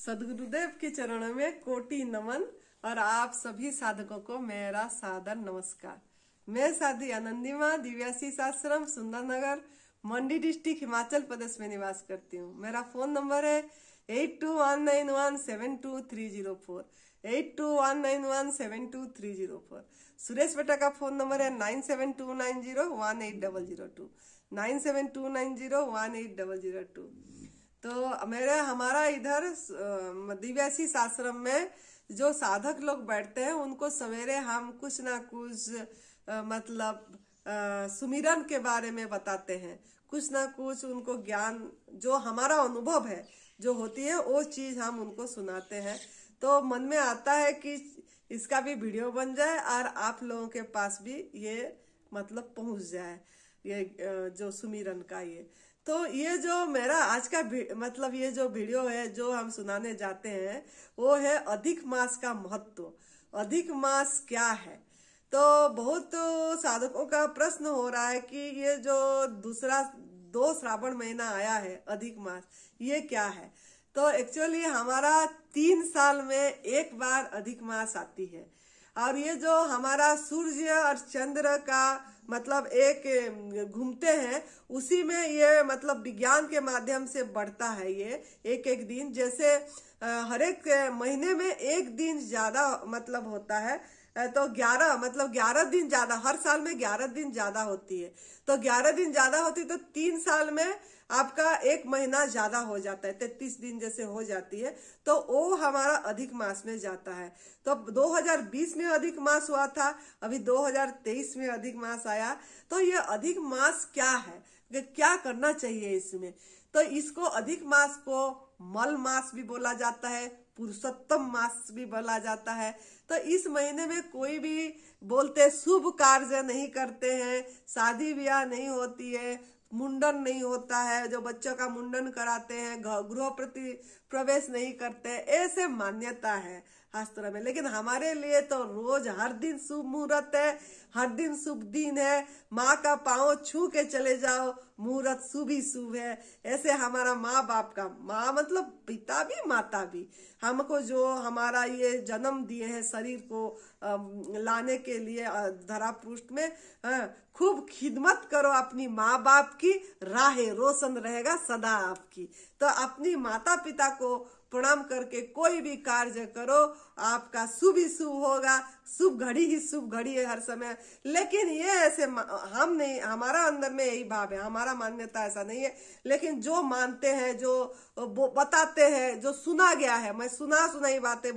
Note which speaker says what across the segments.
Speaker 1: सदगुरुदेव के चरणों में कोटि नमन और आप सभी साधकों को मेरा सादर नमस्कार। मैं साधी आनंदीमा दिव्याशीष आश्रम सुंदरनगर मंडी डिस्ट्रिक्ट हिमाचल प्रदेश में निवास करती हूँ। मेरा फोन नंबर है 8219172304 8219172304। सुरेश बेटा का फोन नंबर है 9729018002 9729018002। तो हमारा इधर दिव्याशीष आश्रम में जो साधक लोग बैठते हैं उनको सवेरे हम कुछ ना कुछ सुमिरन के बारे में बताते हैं। कुछ ना कुछ उनको ज्ञान जो हमारा अनुभव है जो होती है वो चीज हम उनको सुनाते हैं। तो मन में आता है कि इसका भी वीडियो बन जाए और आप लोगों के पास भी ये पहुंच जाए, ये जो सुमिरन का तो ये जो मेरा आज का ये जो वीडियो है जो हम सुनाने जाते हैं वो है अधिक मास का महत्व। अधिक मास क्या है? तो बहुत साधकों का प्रश्न हो रहा है कि ये जो दूसरा 2 श्रावण महीना आया है अधिक मास, ये क्या है? तो एक्चुअली हमारा 3 साल में एक बार अधिक मास आती है और ये जो हमारा सूर्य और चंद्र का एक घूमते हैं उसी में ये विज्ञान के माध्यम से बढ़ता है। ये एक दिन जैसे हर एक महीने में एक दिन ज्यादा होता है तो 11 दिन ज्यादा, हर साल में 11 दिन ज्यादा होती है। तो 11 दिन ज्यादा होती है तो 3 साल में आपका एक महीना ज्यादा हो जाता है, 33 दिन जैसे हो जाती है। तो वो हमारा अधिक मास में जाता है। तो 2020 में अधिक मास हुआ था, अभी 2023 में अधिक मास आया। तो ये अधिक मास क्या है, क्या करना चाहिए इसमें? तो इसको अधिक मास को मल मास भी बोला जाता है, पुरुषोत्तम मास भी बोला जाता है। तो इस महीने में कोई भी बोलते शुभ कार्य नहीं करते हैं, शादी ब्याह नहीं होती है, मुंडन नहीं होता है, जो बच्चों का मुंडन कराते हैं, गृह प्रवेश नहीं करते, ऐसे मान्यता है शास्त्र में। लेकिन हमारे लिए तो रोज हर दिन शुभ मुहूर्त है, हर दिन शुभ दिन है। माँ का पाँव छू के चले जाओ, मुहूर्त शुभ ही शुभ है। ऐसे हमारा माँ बाप का, माँ पिता भी माता भी, हमको जो हमारा ये जन्म दिए हैं शरीर को लाने के लिए धरा पृष्ठ में, खूब खिदमत करो अपनी माँ बाप की, राहें रोशन रहेगा सदा आपकी। तो अपनी माता पिता को प्रणाम करके कोई भी कार्य करो, आपका शुभ ही शुभ होगा। शुभ घड़ी ही शुभ घड़ी है हर समय। लेकिन ये ऐसे हम नहीं, हमारा अंदर में यही भाव है, हमारा मान्यता ऐसा नहीं है। लेकिन जो मानते हैं, जो बताते हैं, जो सुना गया है, मैं सुनाई बातें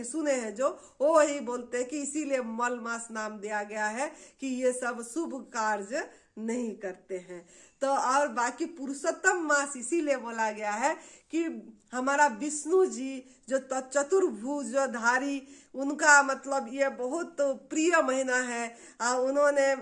Speaker 1: सुने हैं जो, वो वही बोलते हैं कि इसीलिए मल मास नाम दिया गया है कि ये सब शुभ कार्य नहीं करते हैं। तो और बाकी पुरुषोत्तम मास इसीलिए बोला गया है कि हमारा विष्णु जी जो चतुर्भुज धारी, उनका ये बहुत प्रिय महीना है। उन्होंने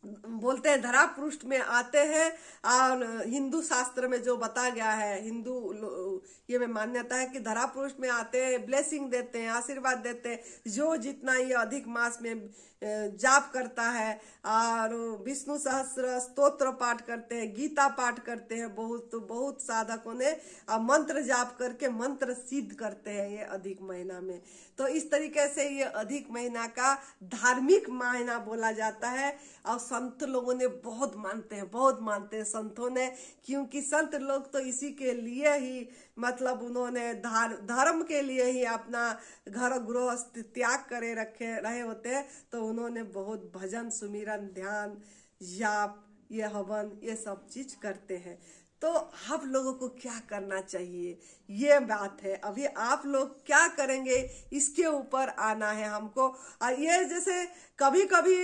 Speaker 1: बोलते हैं धरा पृष्ठ में आते हैं और हिंदू शास्त्र में जो बता गया है, हिंदू ये में मान्यता है कि धरा पृष्ठ में आते हैं, ब्लेसिंग देते हैं, आशीर्वाद देते हैं। जो जितना ये अधिक मास में जाप करता है और विष्णु सहस्त्र स्तोत्र पाठ करते हैं, गीता पाठ करते हैं, बहुत साधकों ने मंत्र जाप करके मंत्र सिद्ध करते हैं ये अधिक महीना में। तो इस तरीके से ये अधिक महीना का धार्मिक महीना बोला जाता है। और संत लोगों ने बहुत मानते हैं संतों ने, क्योंकि संत लोग तो इसी के लिए ही उन्होंने धर्म के लिए ही अपना घर गृहस्थ त्याग करे रहे होते हैं। तो उन्होंने बहुत भजन, सुमिरन, ध्यान, जाप, ये हवन, ये सब चीज करते हैं। तो आप लोगों को क्या करना चाहिए, ये बात है। अभी आप लोग क्या करेंगे इसके ऊपर आना है हमको। ये जैसे कभी कभी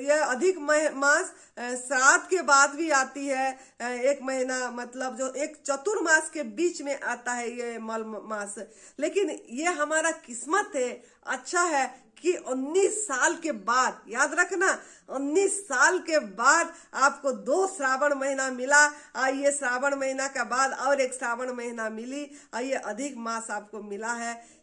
Speaker 1: ये अधिक मास श्राद्ध के बाद भी आती है, एक महीना जो एक चतुर्मास के बीच में आता है ये मल मास। लेकिन ये हमारा किस्मत है, अच्छा है कि 19 साल के बाद, याद रखना 19 साल के बाद आपको 2 श्रावण महीना मिला। ये श्रावण महीना के बाद और एक श्रावण महीना मिली और ये अधिक मास आपको मिला है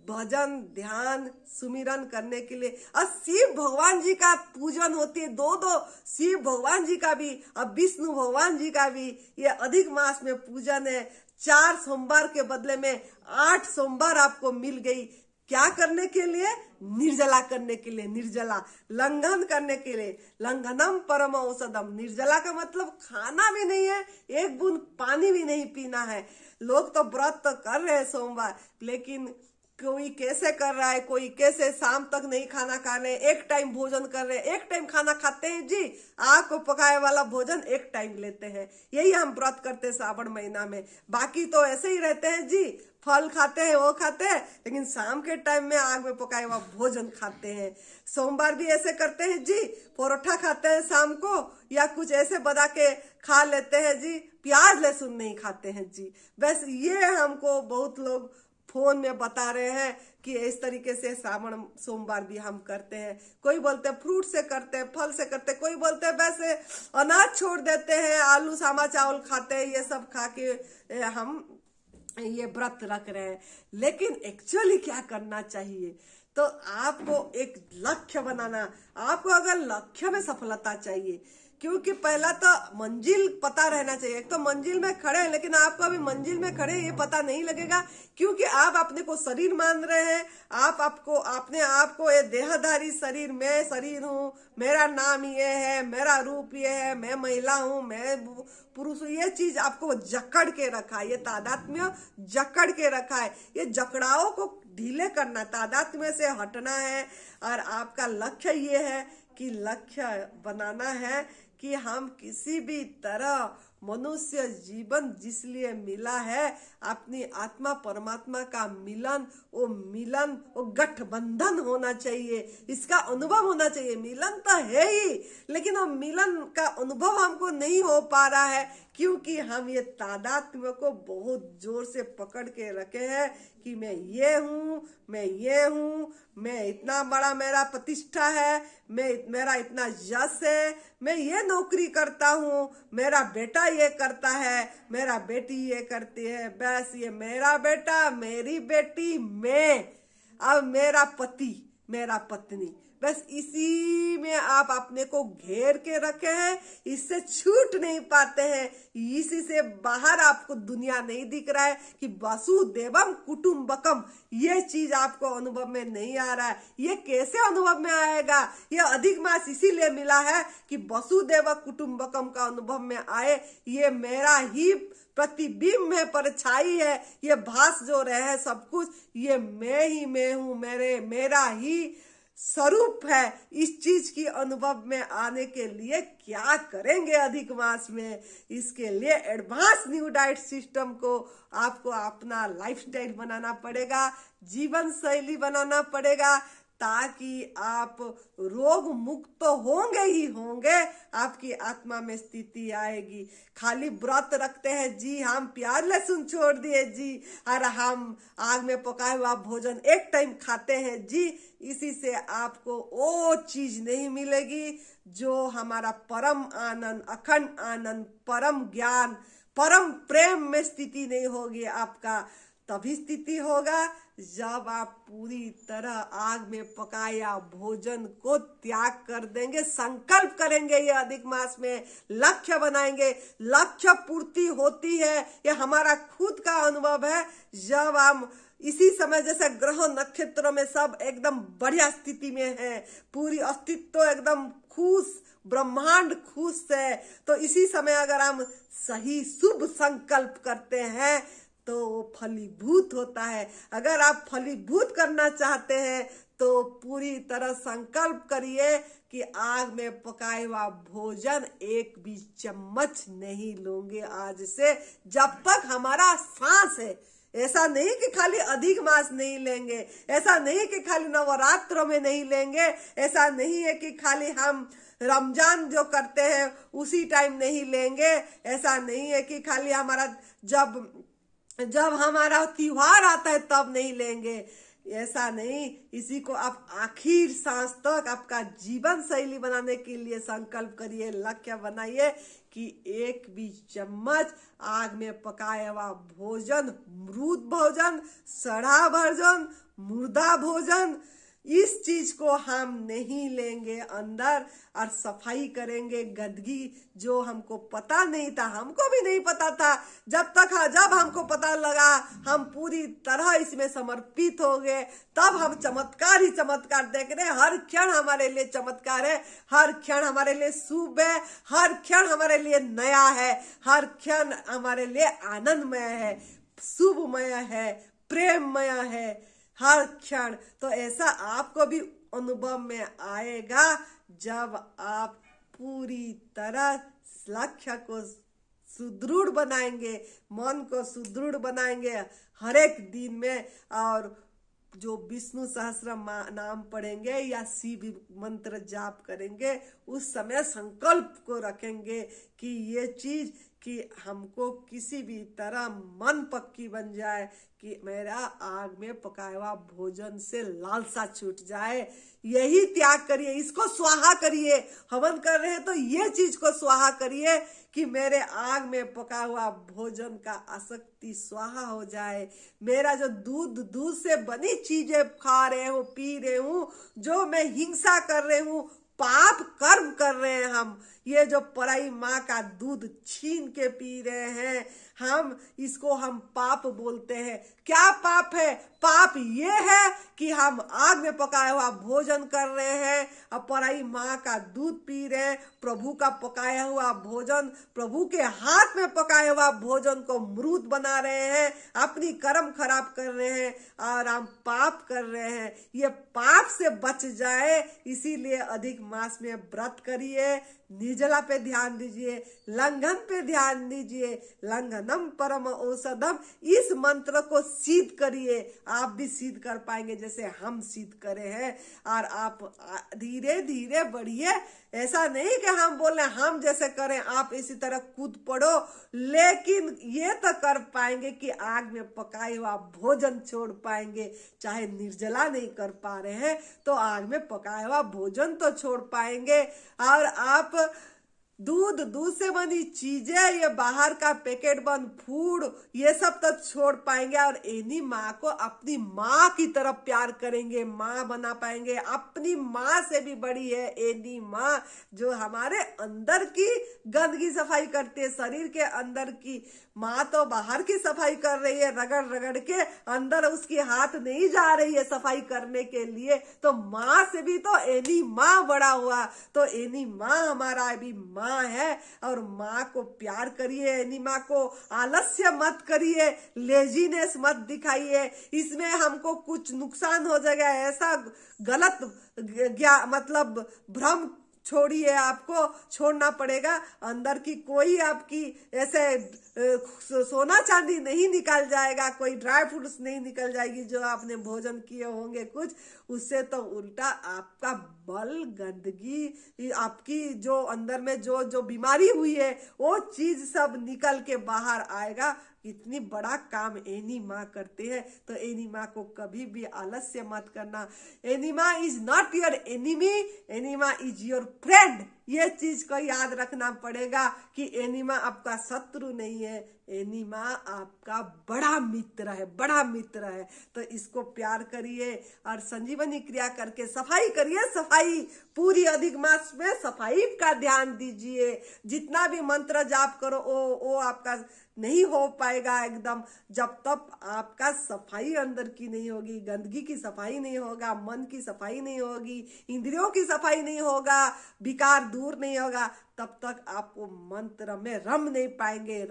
Speaker 1: भजन, ध्यान, सुमिरन करने के लिए। और शिव भगवान जी का पूजन होती है, दो शिव भगवान जी का भी और विष्णु भगवान जी का भी ये अधिक मास में पूजन है। 4 सोमवार के बदले में 8 सोमवार आपको मिल गई। क्या करने के लिए? निर्जला करने के लिए, निर्जला लंघन करने के लिए। लंघनम परम औषधम। निर्जला का मतलब खाना भी नहीं है, एक बूंद पानी भी नहीं पीना है। लोग तो व्रत तो कर रहे हैं सोमवार, लेकिन कोई कैसे कर रहा है, कोई कैसे शाम तक नहीं खाना खा रहे, एक टाइम भोजन कर रहे हैं। एक टाइम खाना खाते हैं जी, आग को पकाए वाला भोजन एक टाइम लेते हैं। यही हम व्रत करते हैं श्रावण महीना में। बाकी तो ऐसे ही रहते हैं जी, फल खाते हैं, वो खाते हैं, लेकिन शाम के टाइम में आग में पकाए हुआ भोजन खाते हैं। सोमवार भी ऐसे करते हैं जी, परोठा खाते हैं शाम को, या कुछ ऐसे बना के खा लेते हैं जी, प्याज लहसुन नहीं खाते हैं जी। बस ये हमको बहुत लोग फोन में बता रहे हैं कि इस तरीके से श्रावण सोमवार भी हम करते हैं। कोई बोलते हैं फ्रूट से करते हैं, फल से करते हैं, कोई बोलते हैं वैसे अनाज छोड़ देते हैं, आलू सामा चावल खाते हैं, ये सब खा के हम ये व्रत रख रहे हैं। लेकिन एक्चुअली क्या करना चाहिए? तो आपको एक लक्ष्य बनाना। आपको अगर लक्ष्य में सफलता चाहिए, क्योंकि पहला तो मंजिल पता रहना चाहिए। एक तो मंजिल में खड़े हैं, लेकिन आपको अभी मंजिल में खड़े ये पता नहीं लगेगा, क्योंकि आप अपने को शरीर मान रहे हैं। आप अपने आप को ये देहधारी शरीर, मैं शरीर हूँ, मेरा नाम ये है, मेरा रूप ये है, मैं महिला हूँ, मैं पुरुष हूँ, ये चीज आपको जकड़ के रखा है। ये तादात्म्य जकड़ के रखा है। ये जकड़ाओं को ढीले करना, तादात्म्य से हटना है। और आपका लक्ष्य ये है कि लक्ष्य बनाना है कि हम किसी भी तरह मनुष्य जीवन जिसलिए मिला है, अपनी आत्मा परमात्मा का मिलन, वो गठबंधन होना चाहिए, इसका अनुभव होना चाहिए। मिलन तो है ही, लेकिन वो मिलन का अनुभव हमको नहीं हो पा रहा है, क्योंकि हम ये तादात्म्य को बहुत जोर से पकड़ के रखे हैं कि मैं ये हूँ, मैं ये हूँ, मैं इतना बड़ा, मेरा प्रतिष्ठा है, मेरा इतना यश है, मैं ये नौकरी करता हूँ, मेरा बेटा ये करता है, मेरा बेटी ये करती है, बस ये मेरा बेटा, मेरी बेटी, मैं, अब मेरा पति, मेरा पत्नी, बस इसी में आप अपने को घेर के रखे हैं। इससे छूट नहीं पाते हैं। इसी से बाहर आपको दुनिया नहीं दिख रहा है कि वसुदेवम कुटुंबकम, ये चीज आपको अनुभव में नहीं आ रहा है। ये कैसे अनुभव में आएगा? ये अधिक मास इसीलिए मिला है कि वसुदेव कुटुंबकम का अनुभव में आए। ये मेरा ही प्रतिबिंब में परछाई है, ये भास जो रहे है सब कुछ, ये मैं ही मैं हूँ, मेरा ही स्वरूप है। इस चीज की अनुभव में आने के लिए क्या करेंगे अधिक मास में? इसके लिए एडवांस न्यू डाइट सिस्टम को आपको अपना लाइफस्टाइल बनाना पड़ेगा, जीवन शैली बनाना पड़ेगा, ताकि आप रोग मुक्त तो होंगे ही होंगे, आपकी आत्मा में स्थिति आएगी। खाली व्रत रखते हैं जी, हम प्याज लहसुन छोड़ दिए जी, और हम आग में पकाया हुआ भोजन एक टाइम खाते हैं जी, इसी से आपको वो चीज नहीं मिलेगी जो हमारा परम आनंद, अखंड आनंद, परम ज्ञान, परम प्रेम में स्थिति नहीं होगी। आपका तभी स्थिति होगा जब आप पूरी तरह आग में पकाया भोजन को त्याग कर देंगे, संकल्प करेंगे। ये अधिक मास में लक्ष्य बनाएंगे। लक्ष्य पूर्ति होती है, ये हमारा खुद का अनुभव है। जब हम इसी समय जैसे ग्रह नक्षत्रों में सब एकदम बढ़िया स्थिति में है, पूरी अस्तित्व एकदम खुश, ब्रह्मांड खुश है, तो इसी समय अगर हम सही शुभ संकल्प करते हैं तो फलीभूत होता है। अगर आप फलीभूत करना चाहते हैं तो पूरी तरह संकल्प करिए कि आग में पकाए हुआ भोजन एक भी चम्मच नहीं लूंगे आज से, जब तक हमारा सांस है। ऐसा नहीं कि खाली अधिक मास नहीं लेंगे, ऐसा नहीं कि खाली नवरात्रों में नहीं लेंगे, ऐसा नहीं है कि खाली हम रमजान जो करते हैं उसी टाइम नहीं लेंगे, ऐसा नहीं है कि खाली हमारा जब हमारा त्योहार आता है तब नहीं लेंगे, ऐसा नहीं। इसी को आप आखिर सांस तक आपका जीवन शैली बनाने के लिए संकल्प करिए, लक्ष्य बनाइए कि एक भी चम्मच आग में पकाया हुआ भोजन, मृत भोजन, सड़ा भोजन, मुर्दा भोजन, इस चीज को हम नहीं लेंगे अंदर और सफाई करेंगे। गंदगी जो हमको पता नहीं था, हमको भी नहीं पता था, जब हमको पता लगा, हम पूरी तरह इसमें समर्पित हो गए, तब हम चमत्कार ही चमत्कार देख रहे हैं। हर क्षण हमारे लिए चमत्कार है, हर क्षण हमारे लिए शुभ है, हर क्षण हमारे लिए नया है, हर क्षण हमारे लिए आनंदमय है, शुभमय है, प्रेममय है हर क्षण। तो ऐसा आपको भी अनुभव में आएगा जब आप पूरी तरह लक्ष्य को सुदृढ़ बनाएंगे, मन को सुदृढ़ बनाएंगे हर एक दिन में, और जो विष्णु सहस्त्र नाम पढ़ेंगे या शिव मंत्र जाप करेंगे, उस समय संकल्प को रखेंगे कि ये चीज कि हमको किसी भी तरह मन पक्की बन जाए कि मेरा आग में पकाया हुआ भोजन से लालसा छूट जाए। यही त्याग करिए, इसको स्वाहा करिए। हवन कर रहे हैं तो ये चीज को स्वाहा करिए कि मेरे आग में पका हुआ भोजन का आसक्ति स्वाहा हो जाए। मेरा जो दूध से बनी चीजें खा रहे हूँ, पी रहे हूँ, जो मैं हिंसा कर रहे हूँ, पाप कर्म कर रहे हैं हम, ये जो पराई माँ का दूध छीन के पी रहे हैं हम, इसको हम पाप बोलते हैं। क्या पाप है? पाप ये है कि हम आग में पकाया हुआ भोजन कर रहे हैं और पराई माँ का दूध पी रहे हैं। प्रभु का पकाया हुआ भोजन, प्रभु के हाथ में पकाया हुआ भोजन को मृत बना रहे हैं, अपनी कर्म खराब कर रहे हैं और हम पाप कर रहे हैं। ये पाप से बच जाए इसीलिए अधिक मास में व्रत करिए, निर्जला पे ध्यान दीजिए, लंघन पे ध्यान दीजिए। लंघनम परम औषधम, इस मंत्र को सिद्ध करिए। आप भी सिद्ध कर पाएंगे जैसे हम सिद्ध करे हैं। और आप धीरे धीरे बढ़िए, ऐसा नहीं कि हम बोले हम जैसे करें आप इसी तरह कूद पड़ो, लेकिन ये तो कर पाएंगे कि आग में पकाया हुआ भोजन छोड़ पाएंगे। चाहे निर्जला नहीं कर पा रहे हैं तो आग में पकाया हुआ भोजन तो छोड़ पाएंगे। और आप दूध से बनी चीजें, ये बाहर का पैकेट बंद फूड, ये सब तो छोड़ पाएंगे और एनी माँ को अपनी माँ की तरफ प्यार करेंगे, माँ बना पाएंगे। अपनी माँ से भी बड़ी है एनी माँ, जो हमारे अंदर की गंदगी सफाई करती है। शरीर के अंदर की माँ तो बाहर की सफाई कर रही है, रगड़ रगड़ के, अंदर उसकी हाथ नहीं जा रही है सफाई करने के लिए। तो माँ से भी तो एनी माँ बड़ा हुआ, तो एनी माँ हमारा भी माँ है। और माँ को प्यार करिए, एनी माँ को आलस्य मत करिए, लेजीनेस मत दिखाइए। इसमें हमको कुछ नुकसान हो जाएगा ऐसा गलत मतलब भ्रम छोड़िए, आपको छोड़ना पड़ेगा। अंदर की कोई आपकी ऐसे सोना चांदी नहीं निकल जाएगा, कोई ड्राई फ्रूट्स नहीं निकल जाएगी जो आपने भोजन किए होंगे कुछ, उससे तो उल्टा आपका बल, गंदगी, आपकी जो अंदर में जो बीमारी हुई है वो चीज सब निकल के बाहर आएगा। इतनी बड़ा काम एनी माँ करते हैं, तो एनी माँ को कभी भी आलस्य मत करना। एनी माँ is not your enemy, any माँ इज योर फ्रेंड। ये चीज को याद रखना पड़ेगा कि एनी माँ आपका शत्रु नहीं है, एनी माँ आपका बड़ा मित्र है, बड़ा मित्र है। तो इसको प्यार करिए और संजीवनी क्रिया करके सफाई करिए। सफाई पूरी अधिक मास में सफाई का ध्यान दीजिए। जितना भी मंत्र जाप करो वो आपका नहीं हो पाएगा एकदम, जब तक आपका सफाई अंदर की नहीं होगी, गंदगी की सफाई नहीं होगा, मन की सफाई नहीं होगी, इंद्रियों की सफाई नहीं होगा, विकार दूर नहीं होगा, तब तक आपको मंत्र में रम नहीं पाएंगे।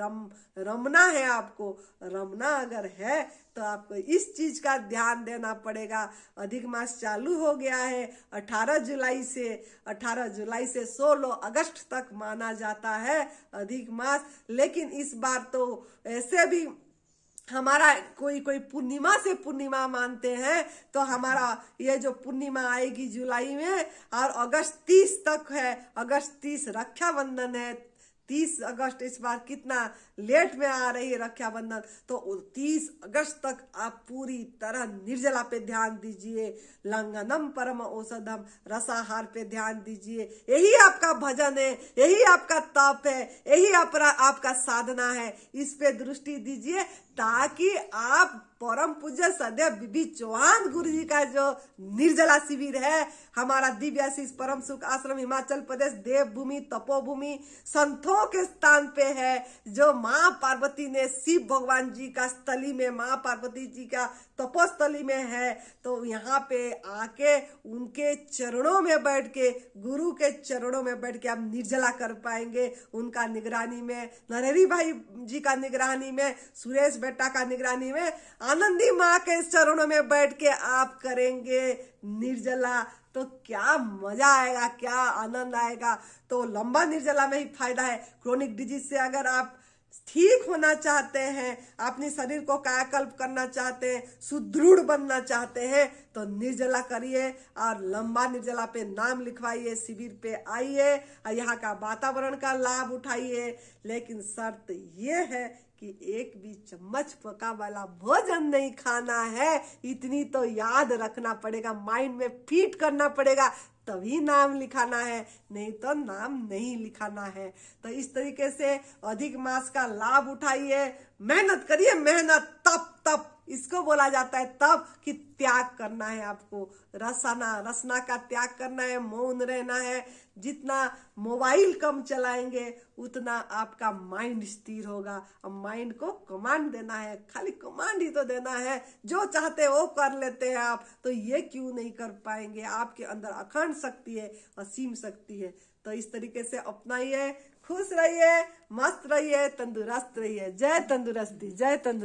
Speaker 1: रमना है आपको, रमना अगर है तो आपको इस चीज का ध्यान देना पड़ेगा। अधिक मास चालू हो गया है 18 जुलाई से 16 अगस्त तक माना जाता है अधिक मास। लेकिन इस बार तो ऐसे भी हमारा कोई पूर्णिमा से पूर्णिमा मानते हैं, तो हमारा ये जो पूर्णिमा आएगी जुलाई में और अगस्त 30 तक है। अगस्त 30 रक्षाबंधन है। 30 अगस्त इस बार कितना लेट में आ रही है रक्षाबंधन, तो 30 अगस्त तक आप पूरी तरह निर्जला पे ध्यान दीजिए, लंघनम परम औषधम, रसाहार पे ध्यान दीजिए। यही आपका भजन है, यही आपका तप है, यही आपका साधना है। इस पे दृष्टि दीजिए, ताकि आप परम पूज्य सदैव बीबी चौहान गुरु जी का जो निर्जला शिविर है, हमारा दिव्य आशीष परम सुख आश्रम हिमाचल प्रदेश देवभूमि तपोभूमि संतों के स्थान पे है, जो माँ पार्वती ने शिव भगवान जी का स्थली में, माँ पार्वती जी का तपोस्थली में है। तो यहाँ पे आके उनके चरणों में बैठ के, गुरु के चरणों में बैठ के आप निर्जला कर पाएंगे। उनका निगरानी में, नरहरी भाई जी का निगरानी में, सुरेश बेटा का निगरानी में, आनंदी माँ के चरणों में बैठ के आप करेंगे निर्जला। तो क्या मजा आएगा, क्या आनंद आएगा। तो लंबा निर्जला में ही फायदा है। क्रोनिक डिजीज से अगर आप ठीक होना चाहते हैं, अपने शरीर को कायाकल्प करना चाहते हैं, सुदृढ़ बनना चाहते हैं, तो निर्जला करिए और लंबा निर्जला पे नाम लिखवाइए, शिविर पे आइए और यहाँ का वातावरण का लाभ उठाइए। लेकिन शर्त ये है कि एक भी चम्मच पका वाला भोजन नहीं खाना है। इतनी तो याद रखना पड़ेगा, माइंड में फीड करना पड़ेगा, तभी नाम लिखाना है, नहीं तो नाम नहीं लिखाना है। तो इस तरीके से अधिक मास का लाभ उठाइए, मेहनत करिए, मेहनत तप इसको बोला जाता है, तब कि त्याग करना है आपको, रसना का त्याग करना है, मौन रहना है। जितना मोबाइल कम चलाएंगे उतना आपका माइंड स्थिर होगा। और माइंड को कमांड देना है, खाली कमांड ही तो देना है, जो चाहते वो कर लेते हैं आप, तो ये क्यों नहीं कर पाएंगे। आपके अंदर अखंड शक्ति है, असीम शक्ति है। तो इस तरीके से अपनाइए, खुश रहिए, मस्त रहिए, तंदुरुस्त रहिए। जय तंदुरुस्ती, जय तंदुरुस्ती।